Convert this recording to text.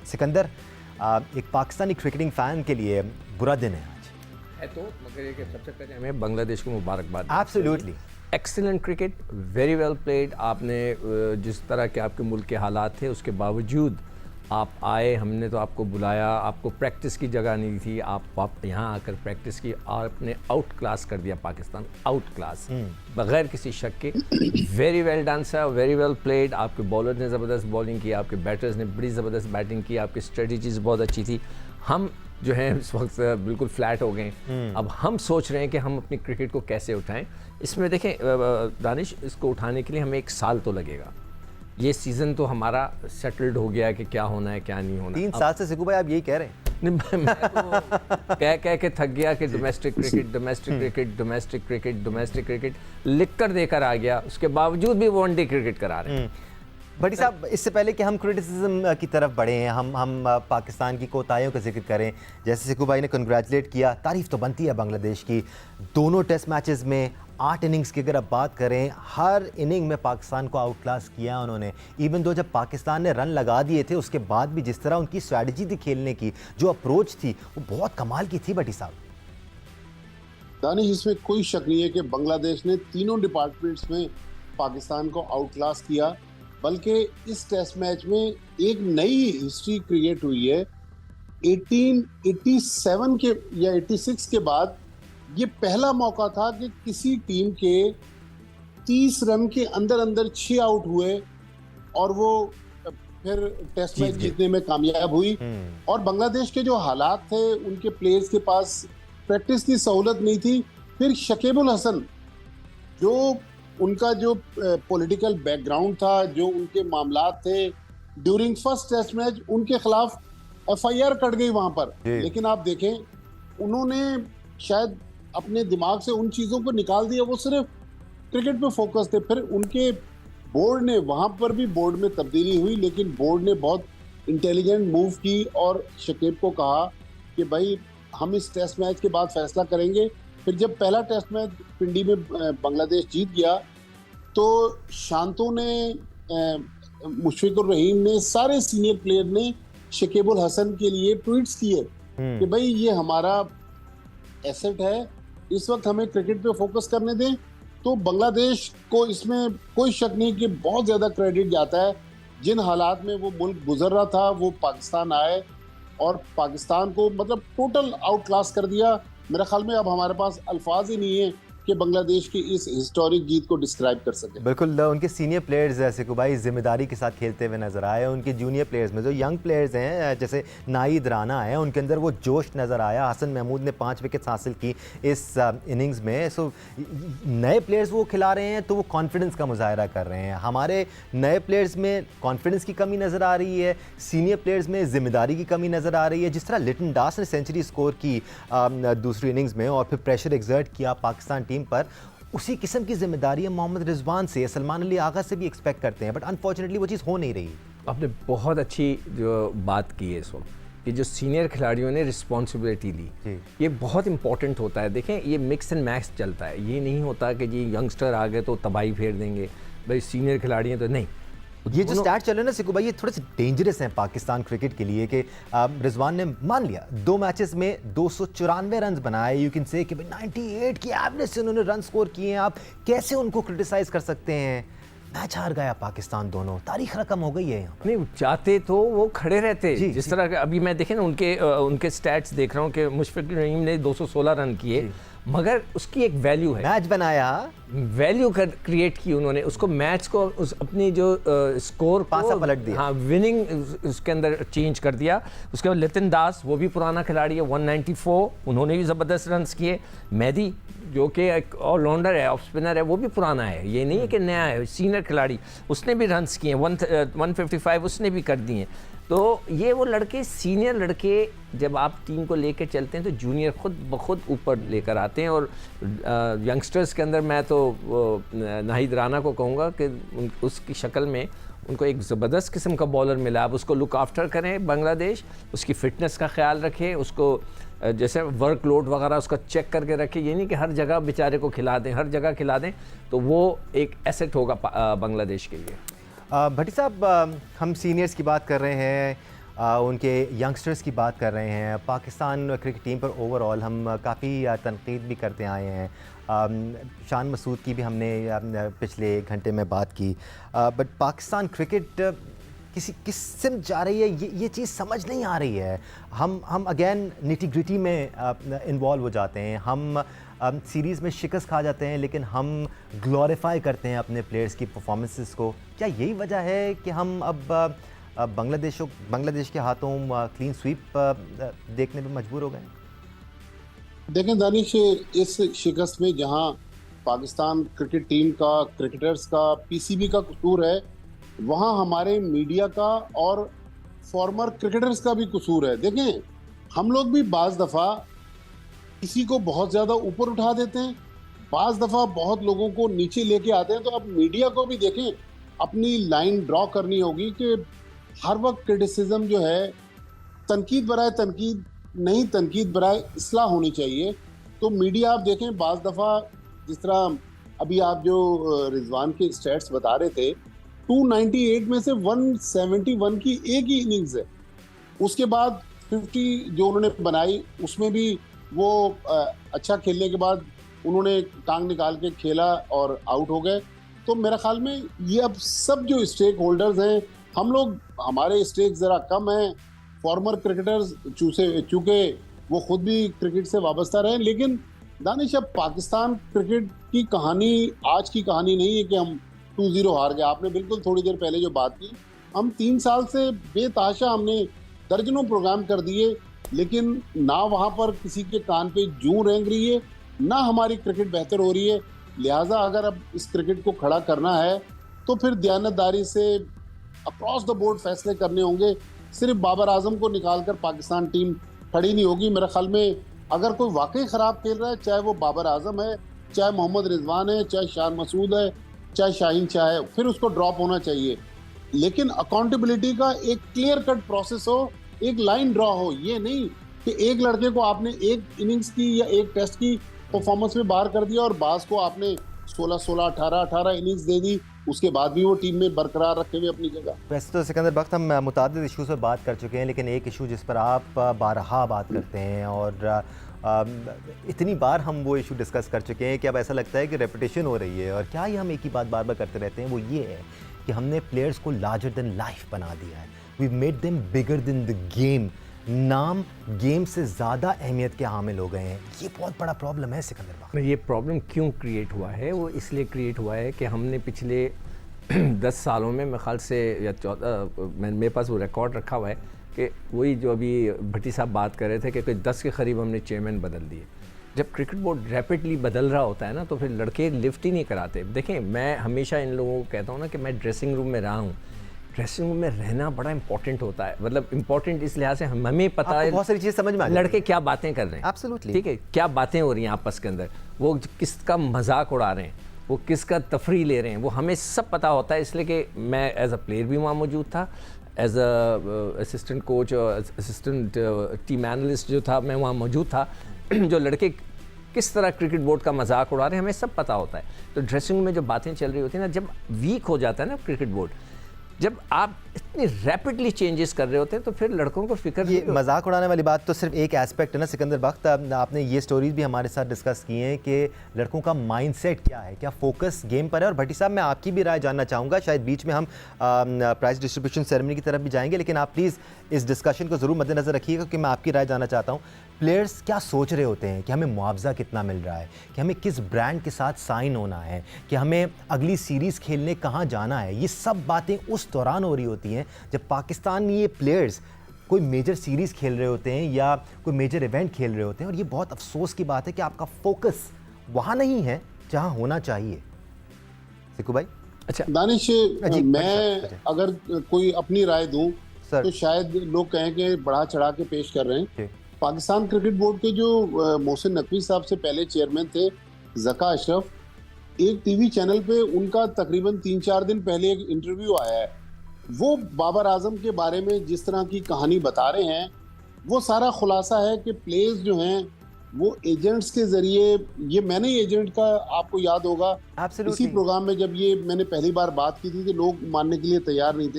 सिकंदर, एक Pakistani cricketing fan के लिए बुरा दिन है आज। है तो, मगर ये कि सबसे पहले हमें बांग्लादेश को मुबारकबाद। Absolutely, excellent cricket, very well played. आपने जिस तरह के आपके मुल्क के हालात थे उसके बावजूद आप आए, हमने तो आपको बुलाया, आपको प्रैक्टिस की जगह नहीं थी, आप यहाँ आकर प्रैक्टिस की, आपने आउट क्लास कर दिया पाकिस्तान, आउट क्लास बगैर किसी शक के। Very well done sir, very well played. आपके बॉलर ने ज़बरदस्त बॉलिंग की, आपके बैटर्स ने बड़ी ज़बरदस्त बैटिंग की, आपकी स्ट्रेटजीज बहुत अच्छी थी। हम जो है इस वक्त बिल्कुल फ्लैट हो गए। अब हम सोच रहे हैं कि हम अपनी क्रिकेट को कैसे उठाएं। इसमें देखें दानिश, इसको उठाने के लिए हमें 1 साल तो लगेगा। ये सीज़न तो हमारा सेटल्ड हो गया कि क्या होना है क्या नहीं होना। 3 साल से सिकू भाई आप यही कह रहे हैं। मैं तो कह के थक गया कि domestic cricket, domestic cricket, domestic cricket, domestic cricket लिख कर देकर आ गया। उसके बावजूद भी वनडे क्रिकेट करा रहे हैं। भट्टी साहब, इससे पहले कि हम क्रिटिसिज्म की तरफ बढ़े हैं, हम पाकिस्तान की कोताहियों का जिक्र करें। जैसे सिकू भाई ने कंग्रेचुलेट किया, तारीफ़ तो बनती है बांग्लादेश की। दोनों टेस्ट मैचेस में 8 इनिंग्स की अगर आप बात करें, हर इनिंग में पाकिस्तान को आउट क्लास किया उन्होंने। इवन दो जब पाकिस्तान ने रन लगा दिए थे उसके बाद भी जिस तरह उनकी स्ट्रैटेजी थी खेलने की, जो अप्रोच थी, वो बहुत कमाल की थी। भट्टी साहब, दानिश, इसमें कोई शक नहीं है कि बांग्लादेश ने तीनों डिपार्टमेंट्स में पाकिस्तान को आउट क्लास किया। बल्कि इस टेस्ट मैच में एक नई हिस्ट्री क्रिएट हुई है। 1887 के या 86 के बाद ये पहला मौका था कि किसी टीम के 30 रन के अंदर अंदर 6 आउट हुए और वो फिर टेस्ट मैच जीतने में कामयाब हुई। और बांग्लादेश के जो हालात थे, उनके प्लेयर्स के पास प्रैक्टिस की सहूलत नहीं थी। फिर शकीबुल हसन, जो उनका जो पॉलिटिकल बैकग्राउंड था, जो उनके मामलात थे, ड्यूरिंग फर्स्ट टेस्ट मैच उनके खिलाफ FIR कट गई वहां पर। लेकिन आप देखें, उन्होंने शायद अपने दिमाग से उन चीज़ों को निकाल दिया, वो सिर्फ क्रिकेट पे फोकस थे। फिर उनके बोर्ड ने, वहां पर भी बोर्ड में तब्दीली हुई, लेकिन बोर्ड ने बहुत इंटेलिजेंट मूव की और शकीब को कहा कि भाई हम इस टेस्ट मैच के बाद फैसला करेंगे। फिर जब पहला टेस्ट मैच पिंडी में बांग्लादेश जीत गया तो शांतो ने, मुशफिकुर रहीम ने, सारे सीनियर प्लेयर ने शकीबुल हसन के लिए ट्वीट्स किए कि भाई ये हमारा एसेट है, इस वक्त हमें क्रिकेट पे फोकस करने दें। तो बांग्लादेश को इसमें कोई शक नहीं कि बहुत ज़्यादा क्रेडिट जाता है। जिन हालात में वो मुल्क गुजर रहा था, वो पाकिस्तान आए और पाकिस्तान को मतलब टोटल आउट क्लास कर दिया। मेरा ख्याल में अब हमारे पास अल्फाज ही नहीं है कि बांग्लादेश की इस हिस्टोरिक जीत को डिस्क्राइब कर सके। बिल्कुल, उनके सीनियर प्लेयर्स सिकू भाई जिम्मेदारी के साथ खेलते हुए नजर आए। उनके जूनियर प्लेयर्स में जो यंग प्लेयर्स हैं, जैसे नाईद राना है, उनके अंदर वो जोश नज़र आया। हसन महमूद ने 5 विकेट्स हासिल की इस इनिंग्स में। सो नए प्लेयर्स वो खिला रहे हैं तो वो कॉन्फिडेंस का मुजाहरा कर रहे हैं। हमारे नए प्लेयर्स में कॉन्फिडेंस की कमी नज़र आ रही है, सीनियर प्लेयर्स में जिम्मेदारी की कमी नज़र आ रही है। जिस तरह लिटन दास ने सेंचुरी स्कोर की दूसरी इनिंग्स में और फिर प्रेशर एग्जर्ट किया पाकिस्तान टीम पर, उसी किस्म की जिम्मेदारी मोहम्मद रिजवान से, सलमान अली आगा से भी एक्सपेक्ट करते हैं, बट अनफॉर्चुनेटली वो चीज़ हो नहीं रही। आपने बहुत अच्छी जो बात की है इस वक्त कि जो सीनियर खिलाड़ियों ने रिस्पॉन्सिबिलिटी ली, ये बहुत इंपॉर्टेंट होता है। देखें, ये मिक्स एंड मैच चलता है। ये नहीं होता कि जी यंगस्टर आ गए तो तबाही फेर देंगे, भाई सीनियर खिलाड़ी हैं तो नहीं। ये जो स्टैट चल रहे हैं ना सिकू भाई, ये थोड़े से डेंजरस हैं पाकिस्तान क्रिकेट के लिए कि रिजवान ने मान लिया 2 मैचेस में 294 रन बनाए। यू कैन से कि भाई 98 की एवरेज से उन्होंने रन स्कोर किए हैं। आप कैसे उनको क्रिटिसाइज कर सकते हैं? मैच हार गया पाकिस्तान, दोनों तारीख रकम हो गई है यहाँ। नहीं चाहते तो वो खड़े रहते। जिस तरह का अभी मैं देखें ना, उनके स्टैट्स देख रहा हूँ कि मुशफिकुर रहीम ने 216 रन किए, मगर उसकी एक वैल्यू है। मैच बनाया, वैल्यू क्रिएट की उन्होंने, उसको मैच को अपनी जो स्कोर पासा पलट दिया, हाँ विनिंग उसके अंदर चेंज कर दिया। उसके बाद लिटन दास, वो भी पुराना खिलाड़ी है, 194, उन्होंने भी ज़बरदस्त रन्स किए। मेहदी जो कि एक ऑलराउंडर है, ऑफ स्पिनर है, वो भी पुराना है, ये नहीं है कि नया है, सीनियर खिलाड़ी, उसने भी रन्स किए, 155 उसने भी कर दिए। तो ये वो लड़के, सीनियर लड़के, जब आप टीम को लेकर चलते हैं तो जूनियर खुद ब खुद ऊपर लेकर आते हैं। और यंगस्टर्स के अंदर मैं तो नाहिद राना को कहूँगा कि उसकी शक्ल में उनको एक ज़बरदस्त किस्म का बॉलर मिला। अब उसको लुक आफ्टर करें बांग्लादेश, उसकी फ़िटनेस का ख्याल रखें, उसको जैसे वर्कलोड वगैरह उसका चेक करके रखें। ये नहीं कि हर जगह बेचारे को खिला दें, हर जगह खिला दें, तो वो एक एसेट होगा बांग्लादेश के लिए। भट्टी साहब, हम सीनियर्स की बात कर रहे हैं, उनके यंगस्टर्स की बात कर रहे हैं। पाकिस्तान क्रिकेट टीम पर ओवरऑल हम काफ़ी तनकीद भी करते आए हैं। शान मसूद की भी हमने पिछले एक घंटे में बात की, बट पाकिस्तान क्रिकेट किस सिम जा रही है, ये चीज़ समझ नहीं आ रही है। हम अगेन निटी ग्रिटी में इन्वॉल्व हो जाते हैं। हम सीरीज़ में शिकस्त खा जाते हैं, लेकिन हम ग्लोरीफाई करते हैं अपने प्लेयर्स की परफॉर्मेंसेस को। क्या यही वजह है कि हम अब बांग्लादेश के हाथों क्लीन स्वीप देखने पे मजबूर हो गए? देखें दानिश, इस शिकस्त में जहां पाकिस्तान क्रिकेट टीम का, क्रिकेटर्स का, पीसीबी का कसूर है, वहां हमारे मीडिया का और फॉर्मर क्रिकेटर्स का भी कसूर है। देखें, हम लोग भी बाज दफ़ा किसी को बहुत ज़्यादा ऊपर उठा देते हैं, बाज दफ़ा बहुत लोगों को नीचे लेके आते हैं। तो अब मीडिया को भी देखें, अपनी लाइन ड्रॉ करनी होगी कि हर वक्त क्रिटिसिज्म जो है तनकीद बराए तनकीद नहीं, तनकीद बराए इस्लाह होनी चाहिए। तो मीडिया आप देखें, बाज़ दफ़ा जिस तरह अभी आप जो रिजवान के स्टैट्स बता रहे थे, 298 में से 171 की एक ही इनिंग्स है। उसके बाद 50 जो उन्होंने बनाई, उसमें भी वो अच्छा खेलने के बाद उन्होंने टांग निकाल के खेला और आउट हो गए। तो मेरे ख्याल में ये अब सब जो स्टेक होल्डर्स हैं, हम लोग, हमारे स्टेक ज़रा कम हैं। फॉर्मर क्रिकेटर्स चूँकि वो खुद भी क्रिकेट से वाबस्ता रहे, लेकिन दानिश, अब पाकिस्तान क्रिकेट की कहानी आज की कहानी नहीं है कि हम 2-0 हार गए। आपने बिल्कुल थोड़ी देर पहले जो बात की, हम 3 साल से बेतहाशा हमने दर्जनों प्रोग्राम कर दिए, लेकिन ना वहाँ पर किसी के कान पे जूं रेंग रही है, ना हमारी क्रिकेट बेहतर हो रही है। लिहाजा अगर अब इस क्रिकेट को खड़ा करना है तो फिर दयानतदारी से अक्रॉस द बोर्ड फैसले करने होंगे। सिर्फ बाबर आजम को निकालकर पाकिस्तान टीम खड़ी नहीं होगी। मेरे ख्याल में अगर कोई वाकई ख़राब खेल रहा है, चाहे वो बाबर आजम है, चाहे मोहम्मद रिजवान है, चाहे शान मसूद है, चाहे शाहीन शाह है, फिर उसको ड्रॉप होना चाहिए। लेकिन अकाउंटेबिलिटी का एक क्लियर कट प्रोसेस हो, एक लाइन ड्रॉ हो। ये नहीं कि एक लड़के को आपने एक इनिंग्स की या एक टेस्ट की परफॉर्मेंस में बाहर कर दिया और बास को आपने 16-16, 18-18 इनिंग्स दे दी, उसके बाद भी वो टीम में बरकरार रखे हुए अपनी जगह। वैसे तो सिकंदर बख्त, हम मुतादिद इशूज़ पर बात कर चुके हैं, लेकिन एक इशू जिस पर आप बारहा बात करते हैं और इतनी बार हम वो इशू डिस्कस कर चुके हैं कि अब ऐसा लगता है कि रेपिटेशन हो रही है। और क्या ही हम एक ही बात बार बार करते रहते हैं, वो ये है कि हमने प्लेयर्स को लार्जर देन लाइफ बना दिया है। We made them bigger than the game. नाम गेम से ज़्यादा अहमियत के हामिल हो गए हैं। ये बहुत बड़ा प्रॉब्लम है सिकंदर बख्त। ये प्रॉब्लम क्यों क्रिएट हुआ है? वो इसलिए क्रिएट हुआ है कि हमने पिछले 10 सालों में, मेरे ख्याल से या 14, मेरे पास वो रिकॉर्ड रखा हुआ है कि वही जो अभी भट्टी साहब बात कर रहे थे कि कोई 10 के करीब हमने चेयरमैन बदल दिए। जब क्रिकेट बोर्ड रैपिडली बदल रहा होता है ना, तो फिर लड़के लिफ्ट ही नहीं कराते। देखें, मैं हमेशा इन लोगों को कहता हूँ ना कि मैं ड्रेसिंग रूम में रहा हूँ। ड्रेसिंग रूम में रहना बड़ा इंपॉर्टेंट होता है, मतलब इंपॉर्टेंट इस लिहाज से हमें पता है बहुत सारी चीज़ समझ में आ लड़के क्या बातें कर रहे हैं। एब्सोल्युटली, ठीक है, क्या बातें हो रही हैं आपस के अंदर, वो किसका मजाक उड़ा रहे हैं, वो किसका तफरी ले रहे हैं, वो हमें सब पता होता है। इसलिए कि मैं एज अ प्लेयर भी वहाँ मौजूद था, एज अ असिस्टेंट कोच और असिस्टेंट टीम एनालिस्ट जो था, मैं वहाँ मौजूद था। जो लड़के किस तरह क्रिकेट बोर्ड का मजाक उड़ा रहे हैं, हमें सब पता होता है। तो ड्रेसिंग रूम में जो बातें चल रही होती हैं ना, जब वीक हो जाता है ना क्रिकेट बोर्ड, जब आप इतनी रैपिडली चेंजेस कर रहे होते हैं, तो फिर लड़कों को फिक्र ये मजाक उड़ाने वाली बात तो सिर्फ एक एस्पेक्ट है ना सिकंदर बख्त। आपने ये स्टोरीज भी हमारे साथ डिस्कस की हैं कि लड़कों का माइंडसेट क्या है, क्या फोकस गेम पर है। और भट्टी साहब, मैं आपकी भी राय जानना चाहूँगा। शायद बीच में हम प्राइज डिस्ट्रीब्यूशन सेरेमनी की तरफ भी जाएंगे, लेकिन आप प्लीज़ इस डिस्कशन को ज़रूर मद्देनज़र रखिएगा, क्योंकि मैं आपकी राय जानना चाहता हूँ। प्लेयर्स क्या सोच रहे होते हैं कि हमें मुआवजा कितना मिल रहा है, कि हमें किस ब्रांड के साथ साइन होना है, कि हमें अगली सीरीज़ खेलने कहाँ जाना है। ये सब बातें उस दौरान हो रही होती हैं जब पाकिस्तान ये प्लेयर्स कोई मेजर सीरीज़ खेल रहे होते हैं या कोई मेजर इवेंट खेल रहे होते हैं। और ये बहुत अफसोस की बात है कि आपका फोकस वहाँ नहीं है जहाँ होना चाहिए। सिकू भाई। अच्छा दानिश, मैं अगर कोई अपनी राय दूं तो शायद लोग कहें कि बढ़ा चढ़ा के पेश कर रहे हैं। पाकिस्तान क्रिकेट बोर्ड के जो मोहसिन नकवी साहब से पहले चेयरमैन थे, ज़का अशरफ, एक टीवी चैनल पे उनका तकरीबन 3-4 दिन पहले एक इंटरव्यू आया है। वो बाबर आजम के बारे में जिस तरह की कहानी बता रहे हैं, वो सारा खुलासा है कि प्लेयर्स जो हैं वो एजेंट्स के जरिए, ये मैंने एजेंट का आपको याद होगा इसी प्रोग्राम में जब ये मैंने पहली बार बात की थी तो लोग मानने के लिए तैयार नहीं थे।